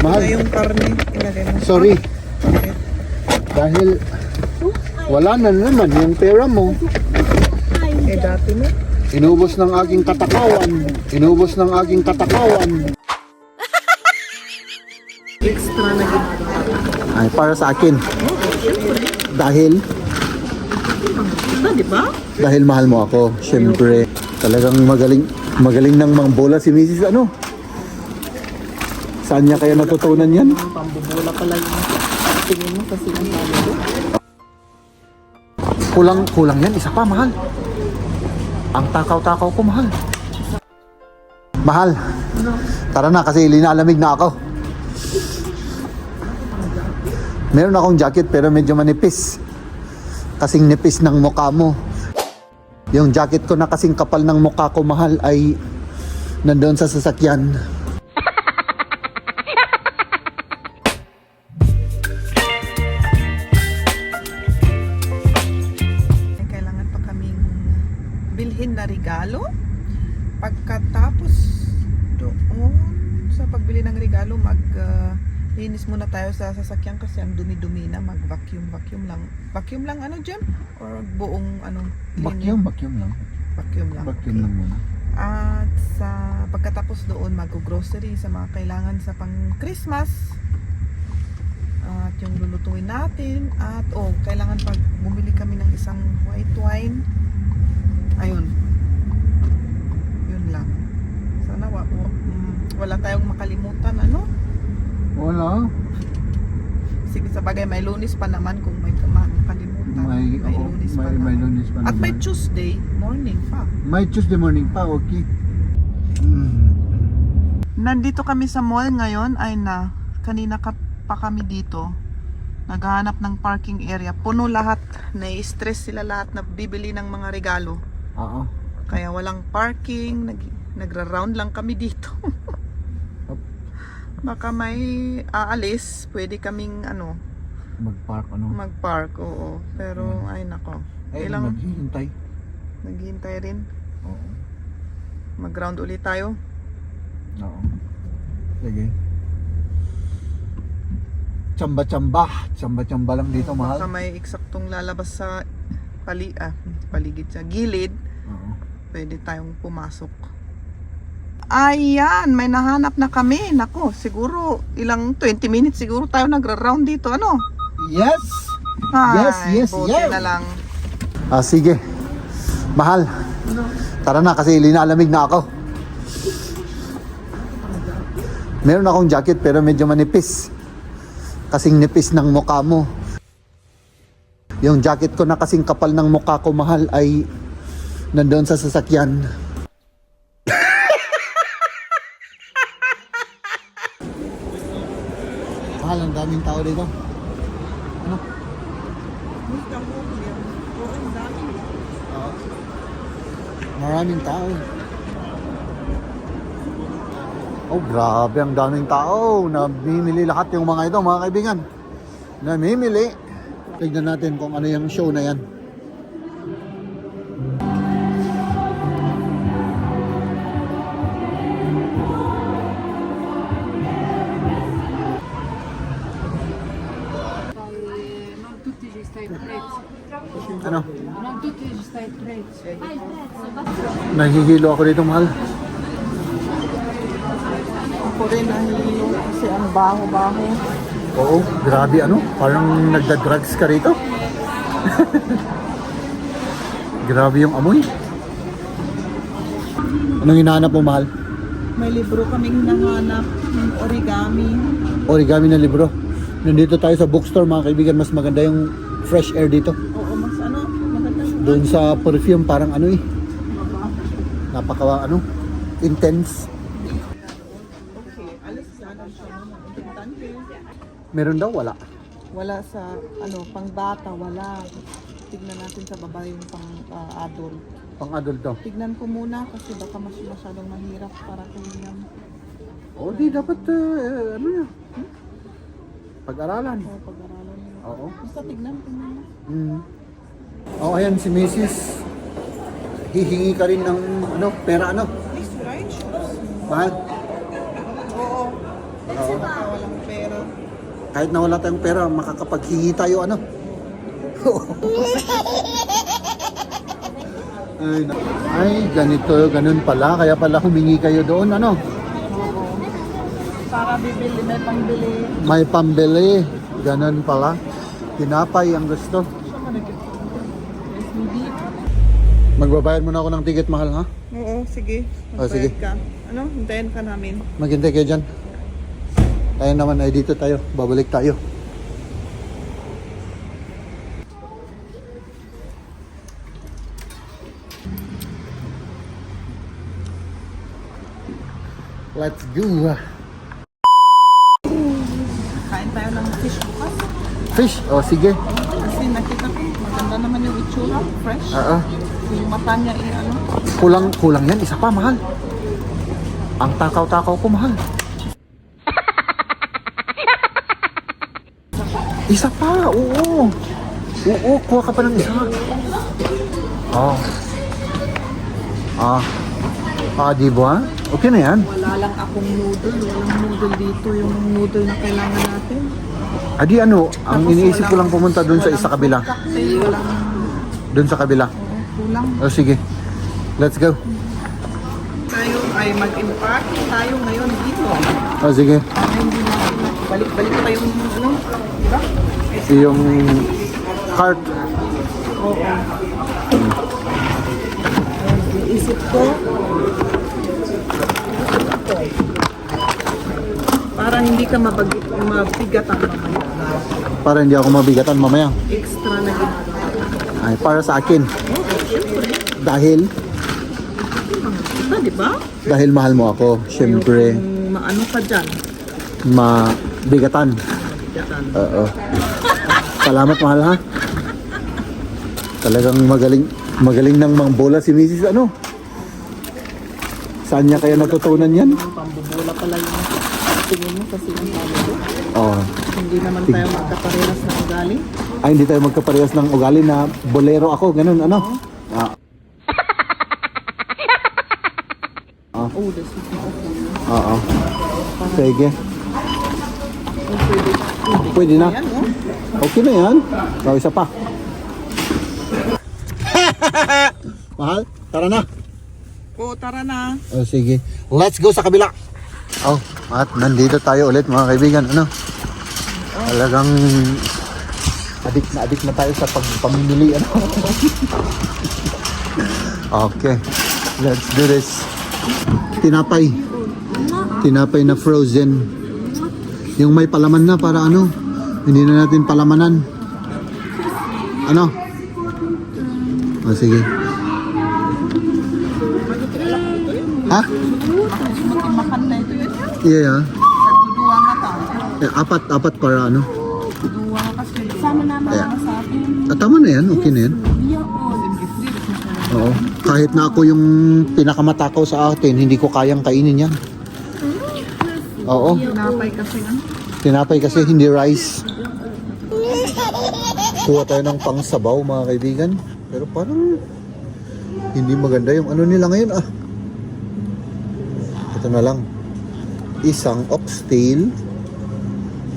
Mahal. Na yung karne, ilagay mo. Sorry. Okay. Dahil wala na naman yung pera mo. Eh, dati mo. Inubos ng aking katakawan. Inubos ng aking katakawan. Extra na ginagawa. Ay, para sa akin. Dahil Ito, di ba? dahil mahal mo ako. Siyempre, talagang magaling ng mga bola si Mrs. Ano? Saan niya kaya natutunan yan? Pambubola pala yung tingin mo kasi ang talo ko. Kulang yan. Isa pa, mahal. Ang takaw-takaw ko, mahal. Mahal. Tara na kasi linalamig na ako. Meron akong jacket pero medyo manipis. Kasing nipis ng mukha mo. Yung jacket ko na kasing kapal ng mukha ko, mahal, ay nandoon sa sasakyan. Kailangan pa kaming bilhin na regalo. Pagkatapos doon sa pagbili ng regalo, linis muna tayo sa sasakyan kasi ang dumi-dumi na, mag-vacuum lang. Vacuum lang ano, Jem? Or buong ano? Vacuum lang. Vacuum lang. Vacuum Okay. lang muna. At sa pagkatapos doon, mag-grocery sa mga kailangan sa pang-Christmas. At yung lulutuin natin. At kailangan pag bumili kami ng isang white wine. Ayun. Yun lang. Sana wala tayong makalimutan, ano? Wala. Sige, sa bagay, may Lunes pa naman kung may makalimutan. May Lunes pa may naman. Lunes pa At may naman. Tuesday morning pa. May Tuesday morning pa, okay. Nandito kami sa mall ngayon. Kanina pa kami dito. Naghahanap ng parking area. Puno lahat. Nai-stress sila lahat na bibili ng mga regalo. Oo. Kaya walang parking. Nagra-round lang kami dito. Baka may aalis. Pwede kaming Mag-park mag-park. Oo. Pero ay nako. Ilang naghihintay. naghihintay rin. Oo. Mag-round ulit tayo. Oo. Sige. Tsamba lang dito, mahal. Baka may eksaktong lalabas sa paligid sa gilid. Oo. Pwede tayong pumasok. Ayan, may nahanap na kami. Nako, siguro ilang 20 minutes siguro tayo nagra-round dito, ano? Yes. Yes, buti yes. na lang. Sige. Mahal. Tara na kasi linalamig na ako. Meron akong jacket pero medyo manipis. Kasing nipis ng mukha mo. Yung jacket ko na kasing kapal ng mukha ko, mahal, ay nandoon sa sasakyan. Mahal, ang daming tao dito. Ano? Maraming tao. Oh, grabe, ang daming tao. Namimili lahat yung mga ito, mga kaibigan. Namimili. Tignan natin kung ano yung show na yan. Non tutti ci sta il prezzo. Ano? Non tutti ci sta il prezzo. Nahihilo ako dito, mahal. Ako rin nahihilo kasi ang baho-baho. Oo, grabe ano. Parang nagda-drugs ka rito. Grabe yung amoy. Anong hinahanap mo, mahal? May libro kaming nanganap ng origami. Origami na libro. Nandito tayo sa bookstore, mga kaibigan. Mas maganda yung fresh air dito. Oo, mas maganda yung Doon sa perfume, parang mabaho. napaka intense. Okay, alis sana siya. Importante. Meron daw, wala. Wala sa pang bata, wala. Tignan natin sa baba yung pang adult. Pang adult daw. Tignan ko muna kasi baka masyadong mahirap para tingnan. O, di dapat, pag-aralan. O pag-aralan mo. Oo. Basta tignan ko muna. Oh, ayan si Mrs. Hihingi ka rin ng pera, Please, right? Mahal? Oo. Oo. walang pera. Kahit na wala tayong pera, makakapaghingi tayo ano. Ganito, ganun pala. Kaya pala humingi kayo doon, ano? Para bibili, may pangbili. May pambili. Ganun pala. Tinapay ang gusto. Magbabayad muna ako ng ticket, mahal, ha? Oo, sige. Sige. Magbayad ka. Ano? Hintayin ka namin. Maghintay kayo dyan. Tayo naman ay dito tayo. Babalik tayo. Let's go. Kain tayo ng fish bukas. Fish. O, sige. Kasi nakita ko, maganda naman yung itsura. Fresh. Oo. Yung mata niya ano. Kulang yan. Isa pa, mahal. Ang takaw-takaw ko, mahal. Isa pa, oo. Oo, kuha ka pa ng isa. Di ba? Okay na yan. Wala lang akong noodle. Walang noodle dito. Yung noodle na kailangan natin. Adi ano, ang Tapos iniisip ko walang- lang pumunta dun sa isa kabila. Cocktail, walang Dun sa kabila. kulang. O sige. Let's go. Tayo ay mag-impake tayo ngayon dito. O sige. Para hindi natin balik-balik pa yung ano. Diba? Yung cart. Oo. Iisip ko. Para hindi ka mabigatan mamaya. Para hindi ako mabigatan mamaya. Extra na ginagawa. Ay, para sa akin. Dahil Ito, di ba? dahil mahal mo ako. Siyempre, Kung maano ka dyan. mabigatan. Bigatan. Oo. Salamat, mahal, ha? Talagang magaling ng mangbola si Mrs. Ano? Saan niya kaya natutunan yan? Pambubola pala yung tingin mo kasi yung talo ko. Oh. Hindi naman tayo magkaparehas na ugali. Ay, hindi tayo magkaparehas ng ugali na bolero ako. Ganun, ano? Ah. Oh, this is not okay. Oo. Sige. Oh, pwede. Pwede na. Ayan, oh. Okay na yan. So, isa pa. Mahal, tara na. Oh, tara na. Oh, sige. Let's go sa kabila. Oh, at nandito tayo ulit mga kaibigan. Ano? Talagang adik na tayo sa pagpamimili. Ano? Okay. Let's do this. Tinapay. Tinapay na frozen. Yung may palaman na para ano? Hindi na natin palamanan. Ano? Oh, sige. Ha? Makimakan na ito yun. Yeah. Nagduduwa nga tayo. Apat para ano? Duduwa nga kasi. Sama naman Yeah. sa atin. Tama na yan, okay na yan. Oo. Kahit na ako yung pinakamatakaw sa atin, hindi ko kayang kainin yan. Oo. Tinapay kasi ano. Tinapay kasi hindi rice. Kuha tayo ng pangsabaw mga kaibigan. Pero parang hindi maganda yung ano nila ngayon ah. Ito na lang. Isang oxtail.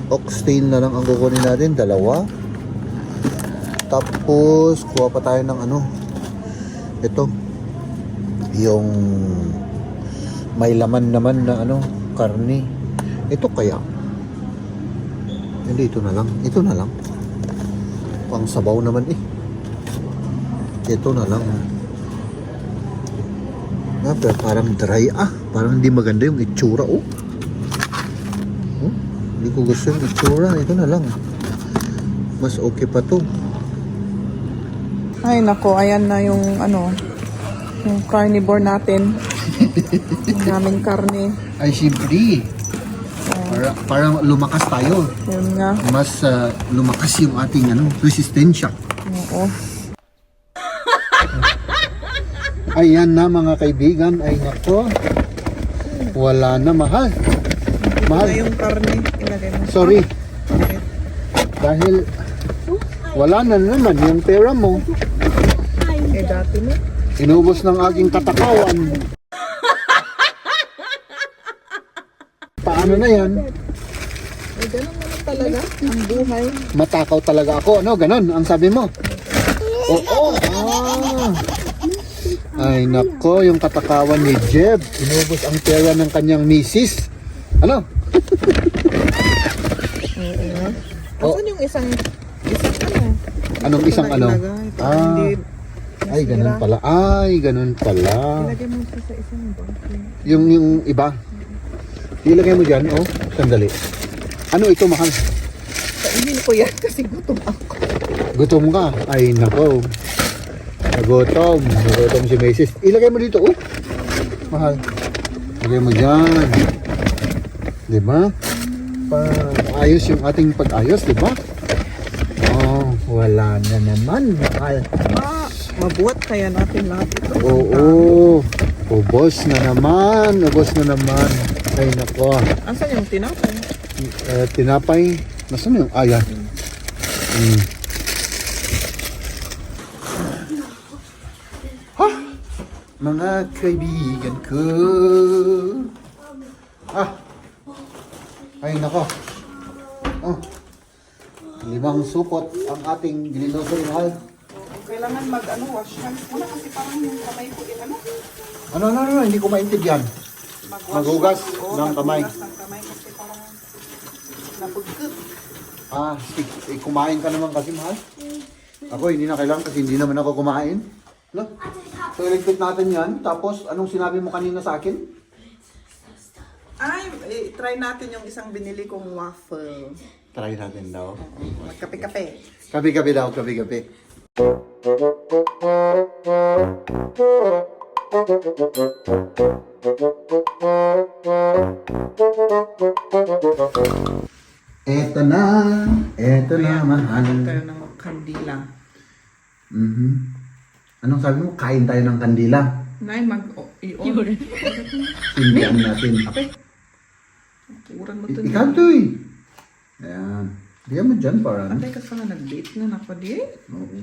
Oxtail na lang ang kukunin natin. 2. Tapos kuha pa tayo ng ano. Ito. Yung may laman naman na ano. Karne. Ito kaya. Hindi, ito na lang. Ito na lang. Pang sabaw naman eh. Ito na lang. Pero parang dry ah. Parang hindi maganda yung itsura oh. Oh, hindi ko gusto yung itsura. Ito na lang. Mas okay pa to. Ay nako, ayan na yung ano, yung carnivore natin. Yung naming karne. Ay, siyempre. Para lumakas tayo. Yun nga. Mas lumakas yung ating ano, resistensya. Oo. Ayan na mga kaibigan. Ay nako. Wala na mahal. Na Mahal. yung karne. Ilagay mo. Sorry. Okay. Dahil wala na naman yung pera mo. Eh dati mo. Inubos ng aking katakawan. Paano na yan? Ay, ganun naman talaga ang buhay. Matakaw talaga ako. Ano, ganon ang sabi mo? Oo. Ah. Ay, nako, yung katakawan ni Jeb. Inubos ang pera ng kanyang misis. Ano? Oh. Asan yung isang ano? Anong isang ano? Ilagay. Para Ah. hindi Ay, ganun pala. Ay, ganun pala. ilagay mo siya sa isang bote. Yung iba. Ilagay mo dyan, oh. Sandali. Ano ito, mahal? Kainin ko yan kasi gutom ako. Gutom ka? Ay, nako. Nagutom. Nagutom si Macy's. Ilagay mo dito, oh. Mahal. Ilagay mo dyan. Diba? Ayos yung ating pag-ayos, diba? Oh, wala na naman, mahal. Mabuhat kaya natin lahat ito. Oo. Ubos na naman. Ubos na naman. Ay, nako. Asan yung tinapay? Tinapay. Nasaan yung? Yan. Ha? Mga kaibigan ko. Ay, nako. Oh. 5 supot ang ating giniluto, mahal. Kailangan wash hands muna kasi parang yung kamay ko Ano, hindi ko maintindihan. Maghugas ng kamay. Maghugas ng kamay kasi parang napugkot. Kumain ka naman kasi, mahal. Ako, hindi na kailangan kasi hindi naman ako kumain. No? So, electric natin yan. Tapos, anong sinabi mo kanina sa akin? Ay, try natin yung isang binili kong waffle. Try natin daw. Magkape-kape. Kape-kape daw, kape-kape. Eto na, mahal. Tayo ng kandila. Anong sabi mo? Kain tayo ng kandila. Nay, i-on. Sindihan natin. Ape. Kuran mo ito. Ikaw to eh. Ayan. Bigyan mo dyan para ano. Antay ka sa nag-date na ako di. Oo.